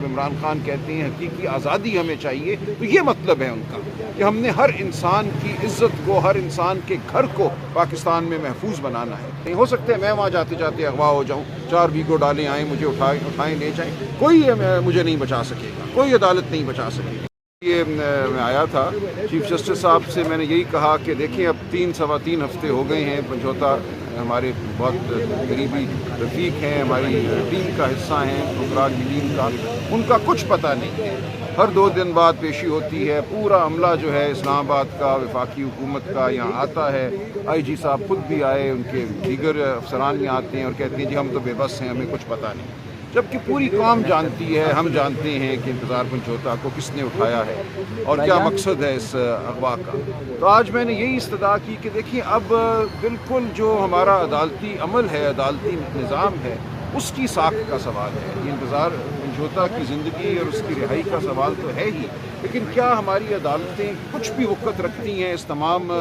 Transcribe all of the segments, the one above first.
عمران خان کہتے ہیں حقیقی آزادی ہمیں چاہیے، تو یہ مطلب ہے ان کا کہ ہم نے ہر انسان کی عزت کو، ہر انسان کے گھر کو پاکستان میں محفوظ بنانا ہے۔ نہیں ہو سکتا ہے میں وہاں جاتے جاتے اغوا ہو جاؤں، 4 بیگو ڈالیں آئیں، مجھے اٹھائیں لے جائیں، کوئی مجھے نہیں بچا سکے گا، کوئی عدالت نہیں بچا سکے گی۔ یہ میں آیا تھا چیف جسٹس صاحب سے، میں نے یہی کہا کہ دیکھیں اب 3 ہفتے ہو گئے ہیں، سمجھوتا ہمارے بہت قریبی رفیق ہیں، ہماری ٹیم کا حصہ ہیں، حکمران کی ٹیم کا، ان کا کچھ پتہ نہیں ہے۔ ہر 2 دن بعد پیشی ہوتی ہے، پورا عملہ جو ہے اسلام آباد کا، وفاقی حکومت کا یہاں آتا ہے، آئی جی صاحب خود بھی آئے، ان کے دیگر افسران یہاں آتے ہیں اور کہتے ہیں جی ہم تو بے بس ہیں، ہمیں کچھ پتہ نہیں، جبکہ پوری قوم جانتی ہے، ہم جانتے ہیں کہ انتظار سمجھوتا کو کس نے اٹھایا ہے اور کیا مقصد ہے اس اغوا کا۔ تو آج میں نے یہی استدعا کی کہ دیکھیں اب بالکل جو ہمارا عدالتی عمل ہے، عدالتی نظام ہے، اس کی ساکھ کا سوال ہے۔ یہ انتظار سمجھوتا کی زندگی اور اس کی رہائی کا سوال تو ہے ہی، لیکن کیا ہماری عدالتیں کچھ بھی وقت رکھتی ہیں اس تمام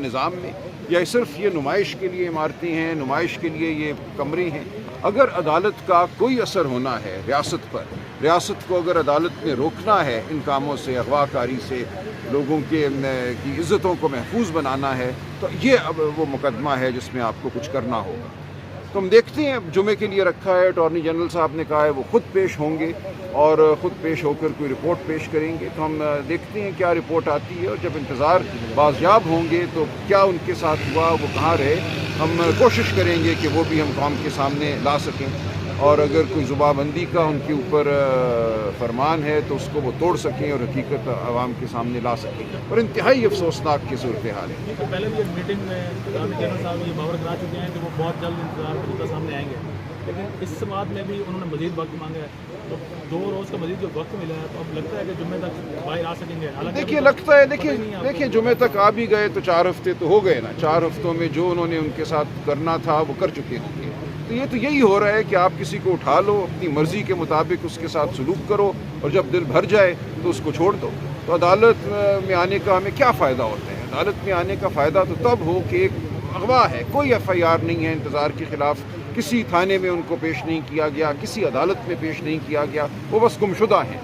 نظام میں، یا صرف یہ نمائش کے لیے عمارتیں ہیں، نمائش کے لیے یہ کمرے ہیں؟ اگر عدالت کا کوئی اثر ہونا ہے ریاست پر، ریاست کو اگر عدالت نے روکنا ہے ان کاموں سے، اغوا کاری سے، لوگوں کی عزتوں کو محفوظ بنانا ہے، تو یہ اب وہ مقدمہ ہے جس میں آپ کو کچھ کرنا ہوگا۔ تو ہم دیکھتے ہیں، جمعے کے لیے رکھا ہے، اٹارنی جنرل صاحب نے کہا ہے وہ خود پیش ہوں گے اور خود پیش ہو کر کوئی رپورٹ پیش کریں گے، تو ہم دیکھتے ہیں کیا رپورٹ آتی ہے، اور جب انتظار بازیاب ہوں گے تو کیا ان کے ساتھ ہوا، وہ کہاں رہے، ہم کوشش کریں گے کہ وہ بھی ہم قوم کے سامنے لا سکیں، اور اگر کوئی زبابندی کا ان کے اوپر فرمان ہے تو اس کو وہ توڑ سکیں اور حقیقت عوام کے سامنے لا سکیں، اور انتہائی افسوسناک کی صورتحال ہے۔ پہلے بھی ایک میٹنگ میں جنرل صاحب یہ باور کرا چکے ہیں کہ وہ بہت جلد انتظار سامنے آئیں گے، لیکن اس سماعت میں بھی انہوں نے مزید وقت مانگا ہے، تو 2 روز کا مزید جو وقت ملا ہے، تو اب لگتا ہے کہ جمعے تک باہر آ سکیں گے؟ دیکھیے لگتا ہے، دیکھیے جمعے تک آ بھی گئے تو 4 ہفتے تو ہو گئے نا، 4 ہفتوں میں جو انہوں نے ان کے ساتھ کرنا تھا وہ کر چکے ہوں گے۔ تو یہ تو یہی ہو رہا ہے کہ آپ کسی کو اٹھا لو، اپنی مرضی کے مطابق اس کے ساتھ سلوک کرو، اور جب دل بھر جائے تو اس کو چھوڑ دو۔ تو عدالت میں آنے کا ہمیں کیا فائدہ ہوتا ہے؟ عدالت میں آنے کا فائدہ تو تب ہو کہ ایک اغوا ہے، کوئی ایف آئی آر نہیں ہے انتظار کے خلاف، کسی تھانے میں ان کو پیش نہیں کیا گیا، کسی عدالت میں پیش نہیں کیا گیا، وہ بس گمشدہ ہیں۔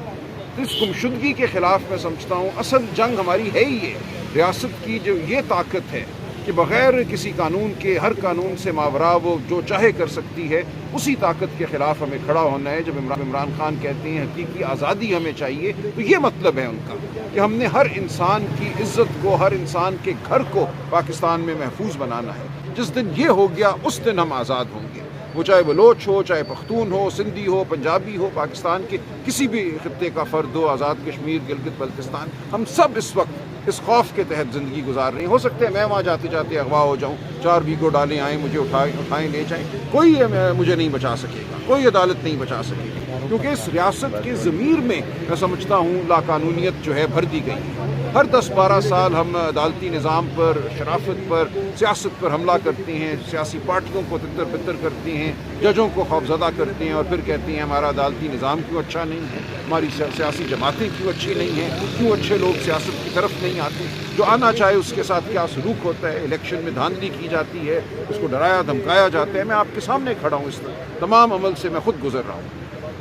تو اس گمشدگی کے خلاف میں سمجھتا ہوں اصل جنگ ہماری ہے ہی یہ، ریاست کی جو یہ طاقت ہے کہ بغیر کسی قانون کے، ہر قانون سے ماورا وہ جو چاہے کر سکتی ہے، اسی طاقت کے خلاف ہمیں کھڑا ہونا ہے۔ جب عمران خان کہتے ہیں حقیقی آزادی ہمیں چاہیے، تو یہ مطلب ہے ان کا کہ ہم نے ہر انسان کی عزت کو، ہر انسان کے گھر کو پاکستان میں محفوظ بنانا ہے۔ جس دن یہ ہو گیا اس دن ہم آزاد ہوں گے، وہ چاہے بلوچ ہو، چاہے پختون ہو، سندھی ہو، پنجابی ہو، پاکستان کے کسی بھی خطے کا فرد ہو، آزاد کشمیر، گلگت بلتستان، ہم سب اس وقت اس خوف کے تحت زندگی گزار رہے ہیں۔ ہو سکتا ہے میں وہاں جاتے جاتے اغوا ہو جاؤں، 4 بیگو ڈالیں آئیں، مجھے اٹھائیں لے جائیں، کوئی مجھے نہیں بچا سکے گا، کوئی عدالت نہیں بچا سکے گی، کیونکہ اس ریاست کے ضمیر میں میں سمجھتا ہوں لاقانونیت جو ہے بھر دی گئی ہے۔ ہر 10-12 سال ہم عدالتی نظام پر، شرافت پر، سیاست پر حملہ کرتے ہیں، سیاسی پارٹیوں کو تتر بتر کرتے ہیں، ججوں کو خوفزدہ کرتے ہیں، اور پھر کہتے ہیں ہمارا عدالتی نظام کیوں اچھا نہیں ہے، ہماری سیاسی جماعتیں کیوں اچھی نہیں ہیں، کیوں اچھے لوگ سیاست کی طرف نہیں آتے، جو آنا چاہے اس کے ساتھ کیا سلوک ہوتا ہے، الیکشن میں دھاندلی کی جاتی ہے، اس کو ڈرایا دھمکایا جاتا ہے۔ میں آپ کے سامنے کھڑا ہوں، اس تمام عمل سے میں خود گزر رہا ہوں۔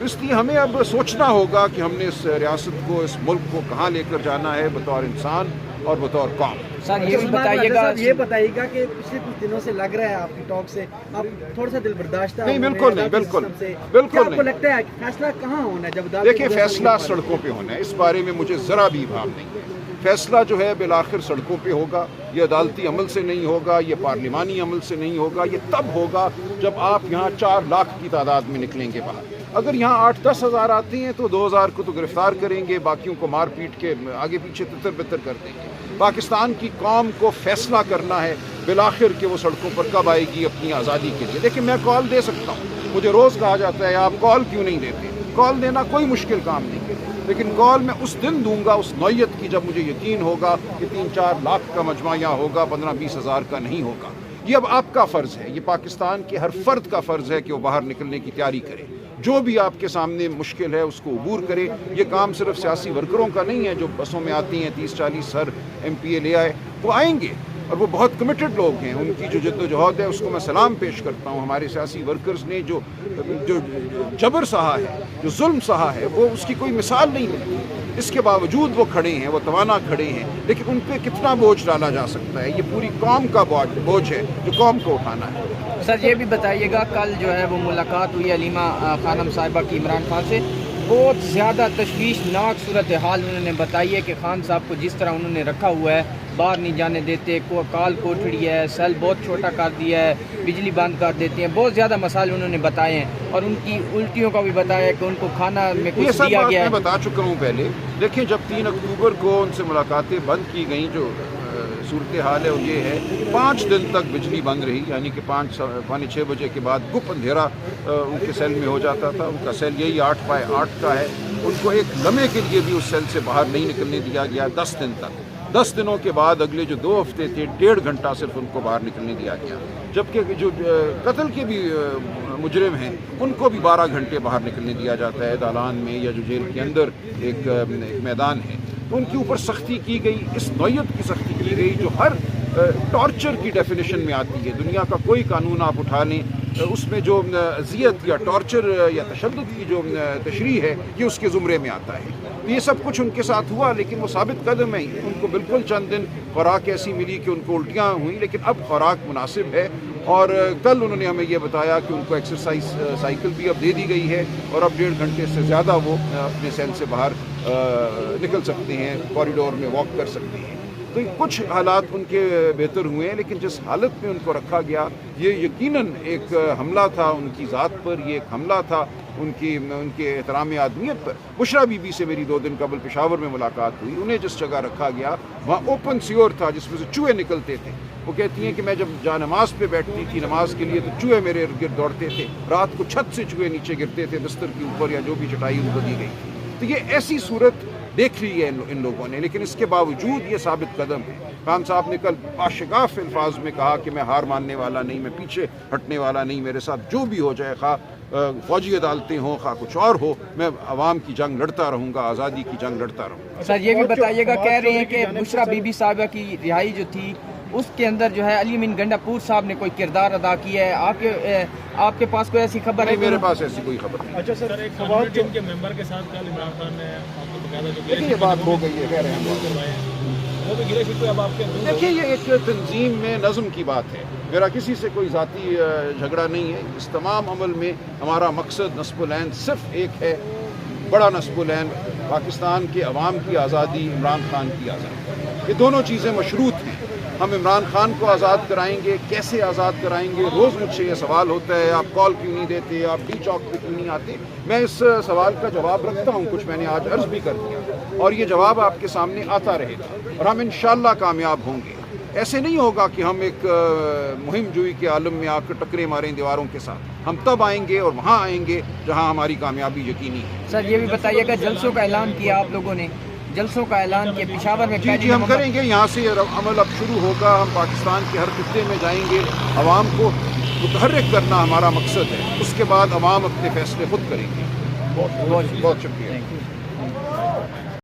اس لیے ہمیں اب سوچنا ہوگا کہ ہم نے اس ریاست کو، اس ملک کو کہاں لے کر جانا ہے بطور انسان اور بطور قوم۔ سر یہ بھی بتائیے گا کہ پچھلے کچھ دنوں سے لگ رہا ہے آپ کی ٹاک سے آپ تھوڑا سا دل برداشتہ نہیں، بالکل نہیں، بالکل آپ کو لگتا ہے فیصلہ کہاں ہونا ہے جب عدالت؟ دیکھیں فیصلہ سڑکوں پہ ہونا ہے، اس بارے میں مجھے ذرا بھی ابہام نہیں ہے۔ فیصلہ جو ہے بالآخر سڑکوں پہ ہوگا، یہ عدالتی عمل سے نہیں ہوگا، یہ پارلیمانی عمل سے نہیں ہوگا، یہ تب ہوگا جب آپ یہاں 4 لاکھ کی تعداد میں نکلیں گے باہر۔ اگر یہاں 8-10 ہزار آتے ہیں تو 2,000 کو تو گرفتار کریں گے، باقیوں کو مار پیٹ کے آگے پیچھے تتر بتر کر دیں گے۔ پاکستان کی قوم کو فیصلہ کرنا ہے بالآخر کہ وہ سڑکوں پر کب آئے گی اپنی آزادی کے لیے۔ دیکھیں میں کال دے سکتا ہوں، مجھے روز کہا جاتا ہے آپ کال کیوں نہیں دیتے؟ کال دینا کوئی مشکل کام نہیں ہے، لیکن کال میں اس دن دوں گا اس نوعیت کی جب مجھے یقین ہوگا کہ 3-4 لاکھ کا مجمع یہاں ہوگا، 15-20 ہزار کا نہیں ہوگا۔ یہ اب آپ کا فرض ہے، یہ پاکستان کے ہر فرد کا فرض ہے کہ وہ باہر نکلنے کی تیاری کرے، جو بھی آپ کے سامنے مشکل ہے اس کو عبور کرے۔ یہ کام صرف سیاسی ورکروں کا نہیں ہے جو بسوں میں آتی ہیں، 30-40 ہر ایم پی اے لے آئے، وہ آئیں گے، اور وہ بہت کمیٹڈ لوگ ہیں. ان کی جو جدوجہد ہے اس کو میں سلام پیش کرتا ہوں. ہمارے سیاسی ورکرز نے جو جبر سہا ہے, جو ظلم سہا ہے, وہ اس کی کوئی مثال نہیں ملتی. اس کے باوجود وہ کھڑے ہیں, وہ توانا کھڑے ہیں, لیکن ان پہ کتنا بوجھ ڈالا جا سکتا ہے؟ یہ پوری قوم کا بوجھ ہے جو قوم کو اٹھانا ہے. سر یہ بھی بتائیے گا, کل جو ہے وہ ملاقات ہوئی علیمہ خانم صاحبہ کی عمران خان سے, بہت زیادہ تشویشناک صورتحال انہوں نے بتائی ہے کہ خان صاحب کو جس طرح انہوں نے رکھا ہوا ہے, باہر نہیں جانے دیتے, کال کوٹڑی ہے, سیل بہت چھوٹا کر دیا ہے, بجلی بند کر دیتے ہیں, بہت زیادہ مسائل انہوں نے بتائے ہیں, اور ان کی الٹیوں کا بھی بتایا ہے کہ ان کو کھانا میں یہ کچھ سب دیا بات گیا ہے. میں بتا چکا ہوں پہلے. دیکھیں, جب 3 اکتوبر کو ان سے ملاقاتیں بند کی گئیں, جو صورتحال ہے وہ یہ ہے, 5 دن تک بجلی بند رہی, یعنی کہ 5-5:45 بجے کے بعد گپ اندھیرا ان کے سیل میں ہو جاتا تھا. ان کا سیل یہی 8x8 کا ہے. ان کو ایک لمحے کے لیے بھی اس سیل سے باہر نہیں نکلنے دیا گیا 10 دن تک. 10 دنوں کے بعد اگلے جو 2 ہفتے تھے, 1.5 گھنٹہ صرف ان کو باہر نکلنے دیا گیا. جبکہ جو قتل کے بھی مجرم ہیں ان کو بھی 12 گھنٹے باہر نکلنے دیا جاتا ہے دالان میں, یا جو جیل کے اندر ایک میدان ہے. تو ان کے اوپر سختی کی گئی, اس نوعیت کی سختی کی گئی جو ہر ٹارچر کی ڈیفینیشن میں آتی ہے. دنیا کا کوئی قانون آپ اٹھا لیں, اس میں جو اذیت یا ٹارچر یا تشدد کی جو تشریح ہے یہ اس کے زمرے میں آتا ہے. یہ سب کچھ ان کے ساتھ ہوا, لیکن وہ ثابت قدم ہے. ان کو بالکل چند دن خوراک ایسی ملی کہ ان کو الٹیاں ہوئیں, لیکن اب خوراک مناسب ہے. اور کل انہوں نے ہمیں یہ بتایا کہ ان کو ایکسرسائز سائیکل بھی اب دے دی گئی ہے, اور اب 1.5 گھنٹے سے زیادہ وہ اپنے سیل سے باہر نکل سکتے ہیں, کوریڈور میں واک کر سکتے ہیں. تو کچھ حالات ان کے بہتر ہوئے ہیں, لیکن جس حالت میں ان کو رکھا گیا یہ یقیناً ایک حملہ تھا ان کی ذات پر. یہ ایک حملہ تھا ان کے احترام آدمیت پر. بشرا بی بی سے میری 2 دن قبل پشاور میں ملاقات ہوئی. انہیں جس جگہ رکھا گیا وہاں اوپن سیور تھا جس میں سے چوہے نکلتے تھے. وہ کہتی ہیں کہ میں جب جا نماز پہ بیٹھتی تھی نماز کے لیے تو چوہے میرے ارد گرد دوڑتے تھے. رات کو چھت سے چوہے نیچے گرتے تھے بستر کے اوپر, یا جو بھی چٹائی ان کو دی گئی تھی. تو یہ ایسی صورت دیکھ لی ہے ان لوگوں نے, لیکن اس کے باوجود یہ ثابت قدم ہے. خان صاحب نے کل باشگاف الفاظ میں کہا کہ میں ہار ماننے والا نہیں, میں پیچھے ہٹنے والا نہیں, میرے ساتھ جو بھی ہو جائے, خواہ فوجی عدالتیں ہوں خواہ کچھ اور ہو, میں عوام کی جنگ لڑتا رہوں گا, آزادی کی جنگ لڑتا رہوں گا. سر یہ بھی بتائیے گا, کہہ رہے ہیں کہ بشرا بی بی صاحبہ کی رہائی جو تھی اس کے اندر جو ہے علی امین گنڈا پور صاحب نے کوئی کردار ادا کیا ہے. آپ کے پاس کوئی ایسی خبر ہے؟ میرے پاس ایسی کوئی خبر نہیں. اچھا سر, ایک کمیونٹی ٹیم کے ممبر کے ساتھ کل عمران خان نے آپ کو بقاعدہ جو لیکن یہ بات ہو گئی ہے, کہہ رہے ہیں وہ بھی گرے شکوے اب آپ کے. دیکھیے, یہ ایک تنظیم میں نظم کی بات ہے. میرا کسی سے کوئی ذاتی جھگڑا نہیں ہے. اس تمام عمل میں ہمارا مقصد نصب العین صرف ایک ہے, بڑا نصب العین, پاکستان کے عوام کی آزادی, عمران خان کی آزادی. یہ دونوں چیزیں مشروط ہیں. ہم عمران خان کو آزاد کرائیں گے, کیسے آزاد کرائیں گے؟ روز مجھ سے یہ سوال ہوتا ہے, آپ کال کیوں نہیں دیتے, آپ ڈی چوک پہ کیوں نہیں آتے؟ میں اس سوال کا جواب رکھتا ہوں, کچھ میں نے آج عرض بھی کر دیا, اور یہ جواب آپ کے سامنے آتا رہے گا, اور ہم انشاءاللہ کامیاب ہوں گے. ایسے نہیں ہوگا کہ ہم ایک مہم جوئی کے عالم میں آ کر ٹکرے ماریں دیواروں کے ساتھ. ہم تب آئیں گے اور وہاں آئیں گے جہاں ہماری کامیابی یقینی ہے. سر یہ بھی بتائیے گا, جلسوں کا اعلان کیا آپ لوگوں نے, جلسوں کا اعلان کیا پشاور میں؟ جی ہم کریں گے. یہاں سے عمل اب شروع ہوگا. ہم پاکستان کے ہر خطے میں جائیں گے. عوام کو متحرک کرنا ہمارا مقصد ہے. اس کے بعد عوام اپنے فیصلے خود کریں گے. بہت شکریہ.